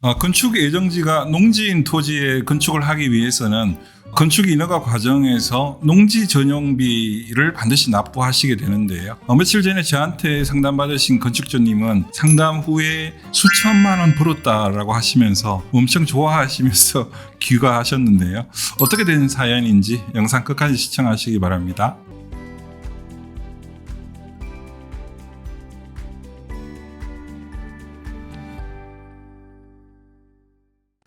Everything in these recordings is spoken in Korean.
건축 예정지가 농지인 토지에 건축을 하기 위해서는 건축 인허가 과정에서 농지 전용비를 반드시 납부하시게 되는데요. 며칠 전에 저한테 상담받으신 건축주님은 상담 후에 수천만 원 벌었다라고 하시면서 엄청 좋아하시면서 귀가하셨는데요. 어떻게 된 사연인지 영상 끝까지 시청하시기 바랍니다.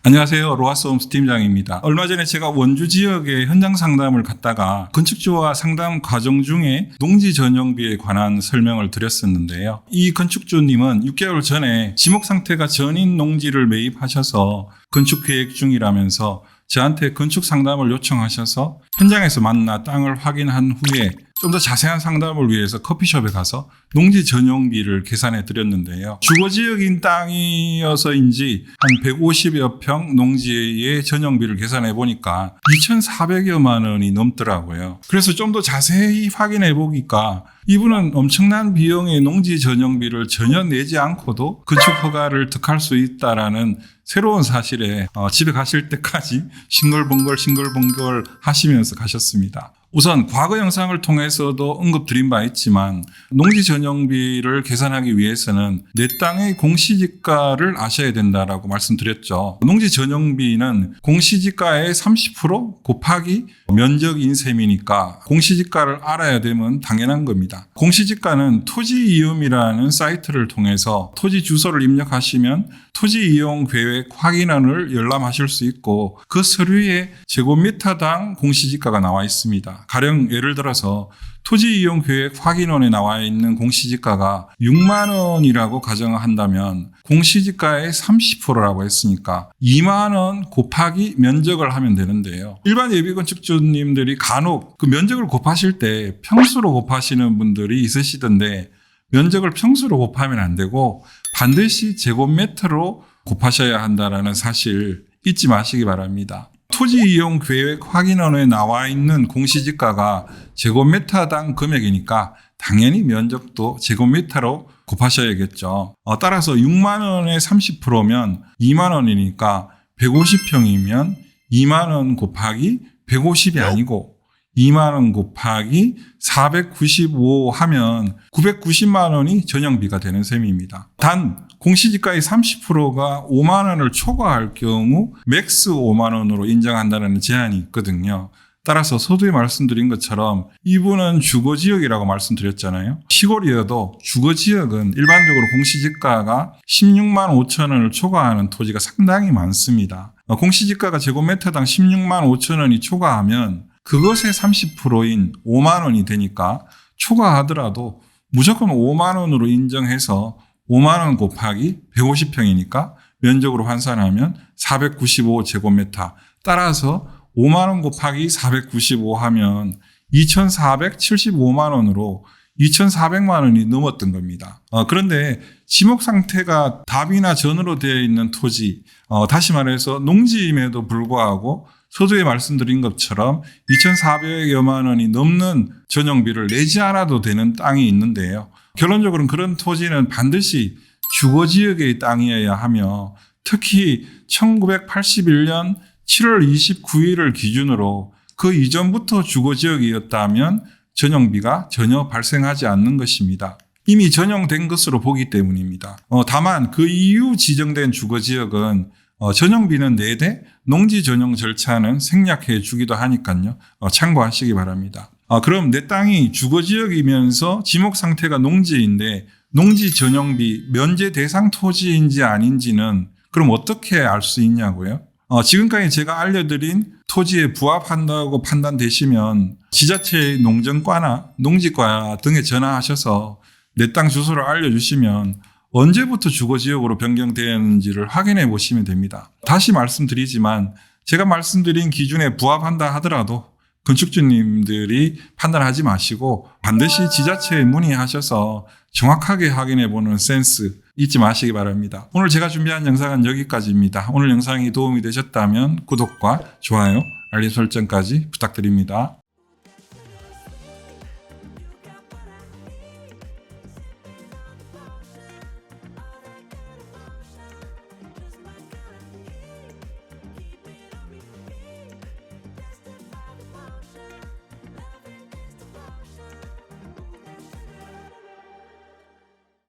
안녕하세요. 로하스홈스 팀장입니다. 얼마 전에 제가 원주 지역에 현장 상담을 갔다가 건축주와 상담 과정 중에 농지 전용비에 관한 설명을 드렸었는데요. 이 건축주님은 6개월 전에 지목 상태가 전인 농지를 매입하셔서 건축 계획 중이라면서 저한테 건축 상담을 요청하셔서 현장에서 만나 땅을 확인한 후에 좀 더 자세한 상담을 위해서 커피숍에 가서 농지 전용비를 계산해 드렸는데요. 주거지역인 땅이어서인지 한 150여 평 농지의 전용비를 계산해 보니까 2,400여만 원이 넘더라고요. 그래서 좀 더 자세히 확인해 보니까 이분은 엄청난 비용의 농지 전용비를 전혀 내지 않고도 건축 허가를 득할 수 있다라는 새로운 사실에 집에 가실 때까지 싱글벙글 하시면서 가셨습니다. 우선 과거 영상을 통해서도 언급드린 바 있지만 농지 전용비를 계산하기 위해서는 내 땅의 공시지가를 아셔야 된다라고 말씀드렸죠. 농지 전용비는 공시지가의 30% 곱하기 면적인 셈이니까 공시지가를 알아야 되면 당연한 겁니다. 공시지가는 토지이음이라는 사이트를 통해서 토지 주소를 입력하시면 토지이용 계획 확인안을 열람하실 수 있고 그 서류에 제곱미터당 공시지가가 나와 있습니다. 가령 예를 들어서 토지이용 계획 확인원에 나와 있는 공시지가가 6만 원이라고 가정한다면 공시지가의 30%라고 했으니까 2만 원 곱하기 면적을 하면 되는데요. 일반 예비건축주님들이 간혹 그 면적을 곱하실 때 평수로 곱하시는 분들이 있으시던데 면적을 평수로 곱하면 안 되고 반드시 제곱미터로 곱하셔야 한다는 사실 잊지 마시기 바랍니다. 토지이용 계획 확인원에 나와 있는 공시지가가 제곱미터당 금액이니까 당연히 면적도 제곱미터로 곱하셔야겠죠. 따라서 6만 원의 30%면 2만 원이니까 150평이면 2만 원 곱하기 150이 아니고 2만 원 곱하기 495 하면 990만 원이 전용비가 되는 셈입니다. 단 공시지가의 30%가 5만 원을 초과할 경우 맥스 5만 원으로 인정한다는 제한이 있거든요. 따라서 서두에 말씀드린 것처럼 이분은 주거지역이라고 말씀드렸잖아요. 시골이어도 주거지역은 일반적으로 공시지가가 16만 5천 원을 초과하는 토지가 상당히 많습니다. 공시지가가 제곱미터당 16만 5천 원이 초과하면 그것의 30%인 5만 원이 되니까 초과하더라도 무조건 5만 원으로 인정해서 5만 원 곱하기 150평이니까 면적으로 환산하면 495제곱미터. 따라서 5만 원 곱하기 495 하면 2,475만 원으로 2,400만 원이 넘었던 겁니다. 그런데 지목 상태가 답이나 전으로 되어 있는 토지, 다시 말해서 농지임에도 불구하고 서두에 말씀드린 것처럼 2,400여만 원이 넘는 전용비를 내지 않아도 되는 땅이 있는데요. 결론적으로는 그런 토지는 반드시 주거지역의 땅이어야 하며 특히 1981년 7월 29일을 기준으로 그 이전부터 주거지역이었다면 전용비가 전혀 발생하지 않는 것입니다. 이미 전용된 것으로 보기 때문입니다. 다만 그 이후 지정된 주거지역은 전용비는 내되 농지 전용 절차는 생략해 주기도 하니까요. 참고하시기 바랍니다. 그럼 내 땅이 주거지역이면서 지목 상태가 농지인데 농지 전용비 면제 대상 토지인지 아닌지는 그럼 어떻게 알 수 있냐고요? 지금까지 제가 알려드린 토지에 부합한다고 판단되시면 지자체의 농정과나 농지과 등에 전화하셔서 내 땅 주소를 알려주시면 언제부터 주거지역으로 변경되었는지를 확인해 보시면 됩니다. 다시 말씀드리지만 제가 말씀드린 기준에 부합한다 하더라도 건축주님들이 판단하지 마시고 반드시 지자체에 문의하셔서 정확하게 확인해 보는 센스 잊지 마시기 바랍니다. 오늘 제가 준비한 영상은 여기까지입니다. 오늘 영상이 도움이 되셨다면 구독과 좋아요, 알림 설정까지 부탁드립니다.